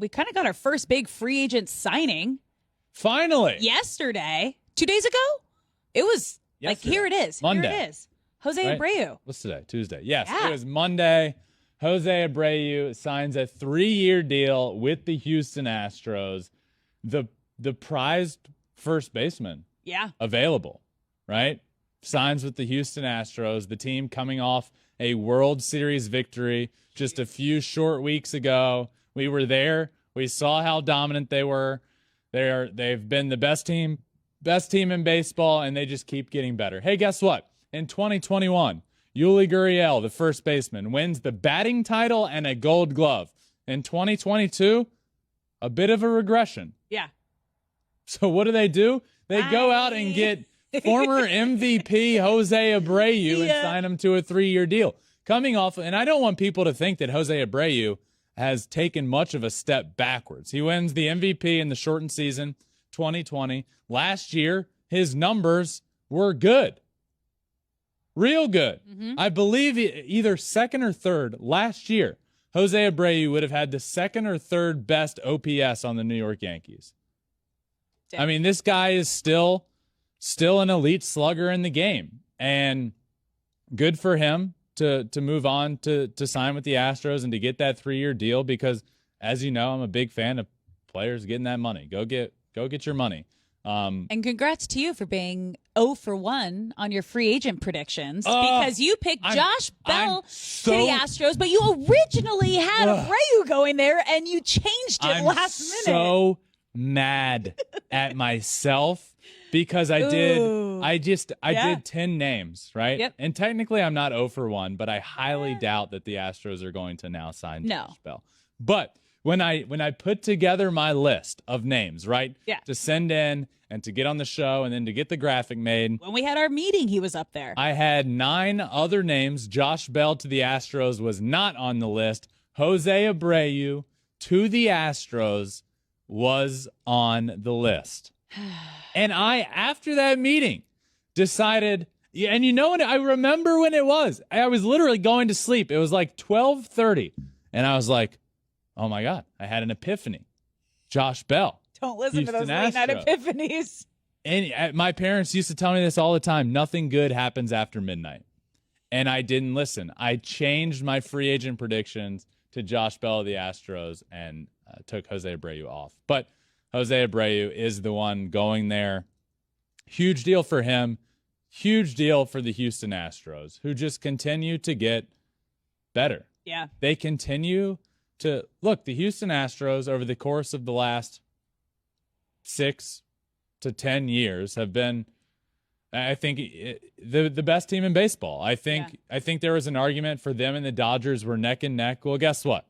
we kind of got our first big free agent signing. Finally. Yesterday. 2 days ago? It was Yesterday. like, here it is. Monday. Here it is. Jose Right? Abreu. What's today? Tuesday. Yes, Yeah. It was Monday. Jose Abreu signs a 3-year deal with the Houston Astros. The prized first baseman Yeah. available, right? Signs with the Houston Astros, the team coming off a World Series victory just a few short weeks ago. We were there. We saw how dominant they were. They've been the best team in baseball, and they just keep getting better. Hey, guess what? In 2021, Yuli Gurriel, the first baseman, wins the batting title and a Gold Glove. In 2022, a bit of a regression. Yeah. So what do? They go out and get former MVP Jose Abreu and sign him to a 3-year deal. Coming off, and I don't want people to think that Jose Abreu has taken much of a step backwards. He wins the MVP in the shortened season, 2020. Last year, his numbers were good. Real good. Mm-hmm. I believe either second or third last year, Jose Abreu would have had the second or third best OPS on the New York Yankees. Damn. I mean, this guy is still an elite slugger in the game, and good for him to move on to sign with the Astros and to get that 3-year deal, because, as you know, I'm a big fan of players getting that money. Go get your money. And congrats to you for being 0 for 1 on your free agent predictions, because you picked Josh Bell to the Astros, but you originally had Abreu going there, and you changed it last minute. I'm so mad at myself because I did 10 names, right? Yep. And technically I'm not 0 for 1, but I highly doubt that the Astros are going to now sign Josh Bell. But when I put together my list of names, right? Yeah. To send in and to get on the show and then to get the graphic made. When we had our meeting, he was up there. I had 9 other names. Josh Bell to the Astros was not on the list. Jose Abreu to the Astros was on the list. And I, after that meeting, decided, and you know what? I remember when it was. I was literally going to sleep. It was like 12:30. And I was like, oh my God, I had an epiphany. Josh Bell. Don't listen to those late night epiphanies. And my parents used to tell me this all the time. Nothing good happens after midnight. And I didn't listen. I changed my free agent predictions to Josh Bell of the Astros and took Jose Abreu off. But Jose Abreu is the one going there. Huge deal for him. Huge deal for the Houston Astros, who just continue to get better. Yeah. They continue to look. The Houston Astros over the course of the last 6 to 10 years have been, I think, the best team in baseball. I think there was an argument for them and the Dodgers were neck and neck. Well, guess what?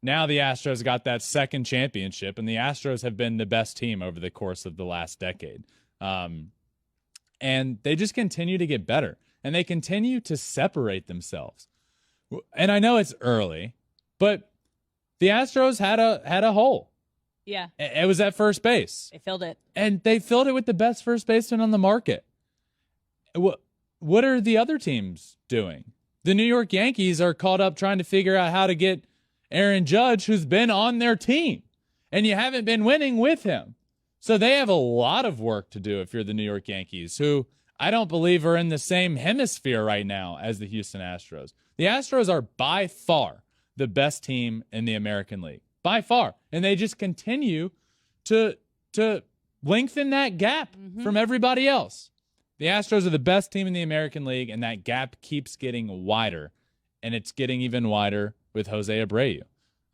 Now the Astros got that second championship, and the Astros have been the best team over the course of the last decade. And they just continue to get better, and they continue to separate themselves. And I know it's early, but the Astros had a hole. Yeah. It was at first base. They filled it. And they filled it with the best first baseman on the market. What are the other teams doing? The New York Yankees are caught up trying to figure out how to get Aaron Judge, who's been on their team, and you haven't been winning with him. So they have a lot of work to do if you're the New York Yankees, who I don't believe are in the same hemisphere right now as the Houston Astros. The Astros are by far the best team in the American League. By far. And they just continue to lengthen that gap from everybody else. The Astros are the best team in the American League, and that gap keeps getting wider. And it's getting even wider with Jose Abreu.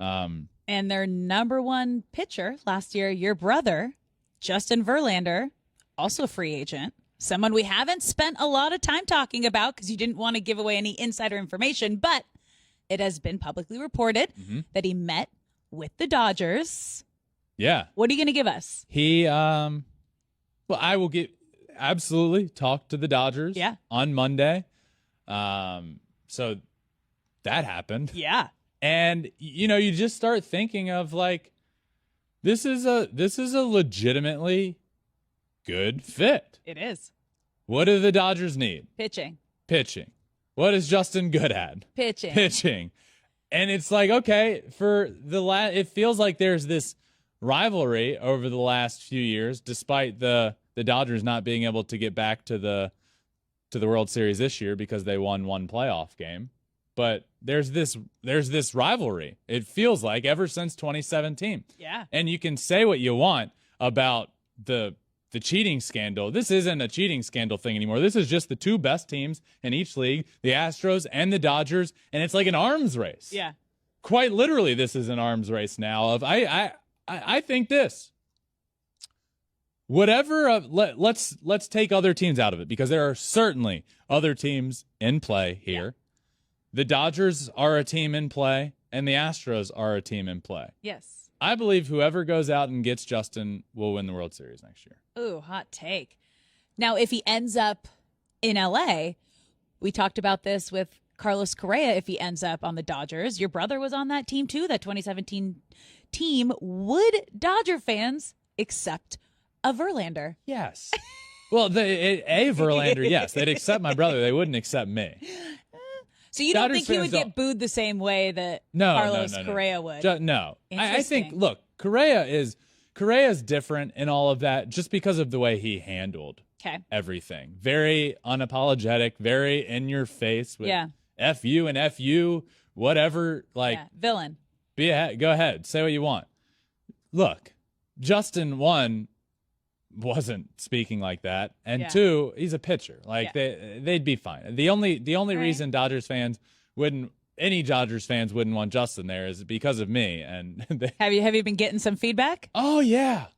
And their number one pitcher last year, your brother, Justin Verlander, also a free agent. Someone we haven't spent a lot of time talking about because you didn't want to give away any insider information, but it has been publicly reported that he met with the Dodgers. Yeah. What are you going to give us? I will absolutely talk to the Dodgers on Monday. So that happened. Yeah. And, you just start thinking of like, this is a legitimately good fit. It is. What do the Dodgers need? Pitching. What is Justin good at? Pitching. And it's like, okay, for it feels like there's this rivalry over the last few years, despite the Dodgers not being able to get back to the World Series this year because they won one playoff game. But there's this rivalry. It feels like ever since 2017. Yeah. And you can say what you want about the cheating scandal. This isn't a cheating scandal thing anymore. This is just the two best teams in each league, the Astros and the Dodgers, and it's like an arms race. Yeah. Quite literally, this is an arms race now. I think this. Whatever. Let's take other teams out of it because there are certainly other teams in play here. Yeah. The Dodgers are a team in play, and the Astros are a team in play. Yes. I believe whoever goes out and gets Justin will win the World Series next year. Ooh, hot take. Now, if he ends up in L.A., we talked about this with Carlos Correa. If he ends up on the Dodgers, your brother was on that team too, that 2017 team. Would Dodger fans accept a Verlander? Yes. Well, a Verlander, yes. They'd accept my brother. They wouldn't accept me. So you don't think he would get booed the same way that Carlos Correa would? No. I think, look, Correa is different in all of that just because of the way he handled everything. Very unapologetic, very in your face with F you and F you, whatever. Like villain. Go ahead. Say what you want. Look, Justin, one, wasn't speaking like that, and two, he's a pitcher. Like they'd be fine. The only reason any Dodgers fans wouldn't want Justin there is because of me. And have you been getting some feedback? Oh yeah.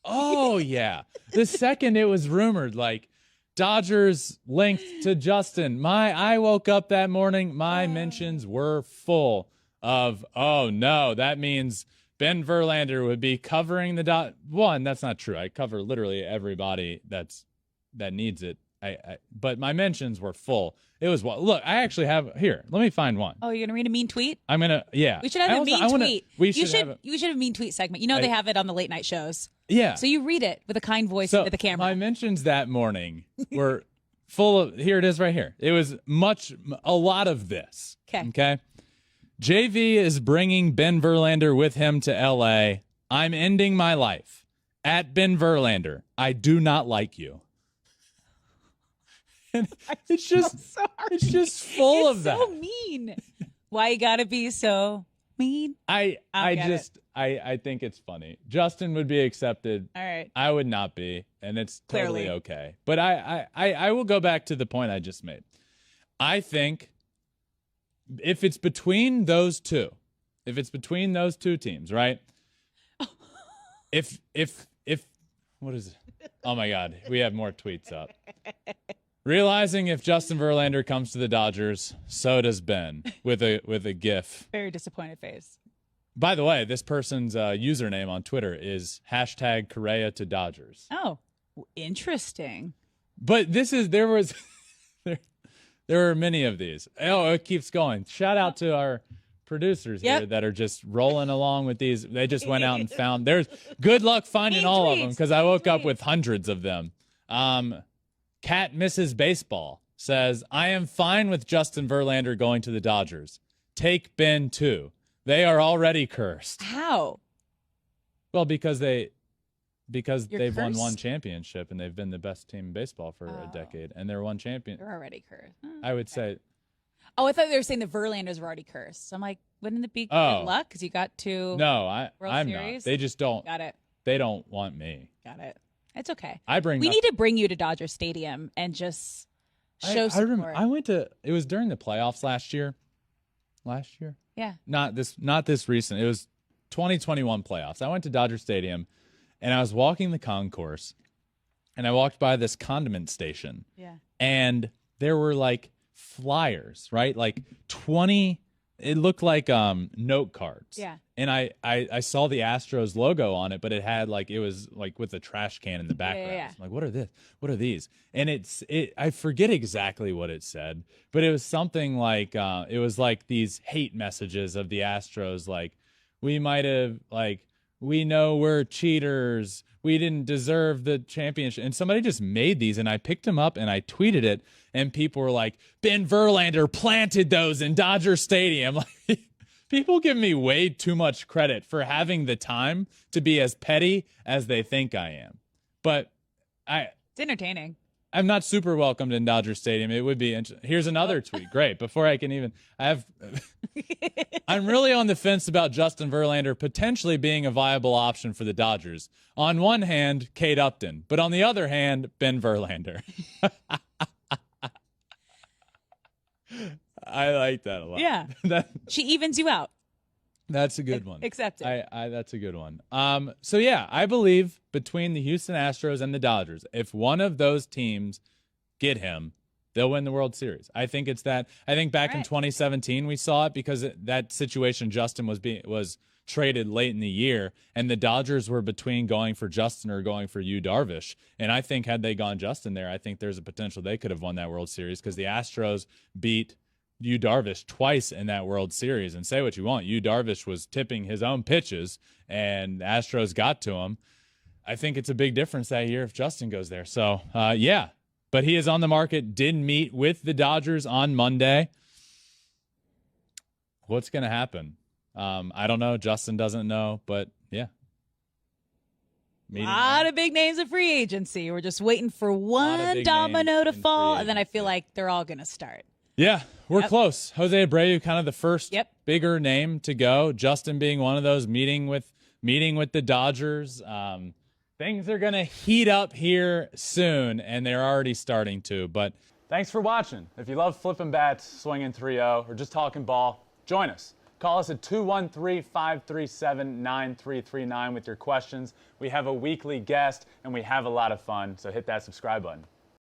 The second it was rumored, like Dodgers linked to Justin, I woke up that morning, my mentions were full of, oh no, that means Ben Verlander would be covering the one. That's not true. I cover literally everybody that needs it. But my mentions were full. It was look. I actually have here. Let me find one. Oh, you're gonna read a mean tweet? I'm gonna. Yeah. We should have a mean tweet. We should have a mean tweet segment. You know they have it on the late night shows. Yeah. So you read it with a kind voice into the camera. My mentions that morning were full of. Here it is, right here. It was a lot of this. Okay. JV is bringing Ben Verlander with him to L.A. I'm ending my life. At Ben Verlander, I do not like you. And it's just full of that. So mean. Why you gotta be so mean? I think it's funny. Justin would be accepted. All right. I would not be, and it's totally okay. But I will go back to the point I just made. I think if it's between those two teams, right? If what is it? Oh my God, we have more tweets up. Realizing if Justin Verlander comes to the Dodgers, so does Ben, with a GIF. Very disappointed face. By the way, this person's username on Twitter is #Correa to Dodgers. Oh, interesting. But there were many of these. Oh, it keeps going. Shout out to our producers here that are just rolling along with these. They just went out and found. There's good luck finding all of them because I woke up with hundreds of them. Cat Mrs. Baseball says, I am fine with Justin Verlander going to the Dodgers. Take Ben too. They are already cursed. How? Well, because they've cursed? won one championship and they've been the best team in baseball for a decade, and they're one champion. They're already cursed. I would say. Oh, I thought they were saying the Verlanders were already cursed. So I'm like, wouldn't it be good luck because you got to I'm Series? not. They just don't. Got it. They don't want me. Got it. It's okay. We need to bring you to Dodger Stadium and just show support. I went to. It was during the playoffs last year. Yeah. Not this recent. It was 2021 playoffs. I went to Dodger Stadium, and I was walking the concourse, and I walked by this condiment station. Yeah. And there were like flyers, right? Like 20. It looked like note cards. Yeah. And I saw the Astros logo on it, but it was like with a trash can in the background. Yeah. I'm like, what are these? And I forget exactly what it said, but it was something like it was like these hate messages of the Astros, like we know we're cheaters. We didn't deserve the championship. And somebody just made these, and I picked them up and I tweeted it, and people were like, Ben Verlander planted those in Dodger Stadium. People give me way too much credit for having the time to be as petty as they think I am. But it's entertaining. I'm not super welcomed in Dodger Stadium. It would be interesting. Here's another tweet. Great. Before I can even, I'm really on the fence about Justin Verlander potentially being a viable option for the Dodgers. On one hand, Kate Upton, but on the other hand, Ben Verlander. I like that a lot. Yeah. She evens you out. That's a good one. Accept it. That's a good one. So yeah, I believe between the Houston Astros and the Dodgers, if one of those teams get him, they'll win the World Series. I think it's that. I think back in 2017 we saw it because that situation Justin was traded late in the year, and the Dodgers were between going for Justin or going for Yu Darvish. And I think had they gone Justin there, I think there's a potential they could have won that World Series because the Astros beat Yu Darvish twice in that World Series. And say what you want, Yu Darvish was tipping his own pitches, and the Astros got to him. I think it's a big difference that year if Justin goes there. So, yeah. But he is on the market, did meet with the Dodgers on Monday. What's going to happen? I don't know. Justin doesn't know, but yeah. A lot of big names of free agency. We're just waiting for one domino to fall, and then I feel like they're all going to start. Yeah, we're close. Jose Abreu, kind of the first bigger name to go. Justin being one of those, meeting with the Dodgers. Things are going to heat up here soon, and they're already starting to. But thanks for watching. If you love Flippin Bats, swinging 3-0, or just talking ball, join us. Call us at 213-537-9339 with your questions. We have a weekly guest, and we have a lot of fun, so hit that subscribe button.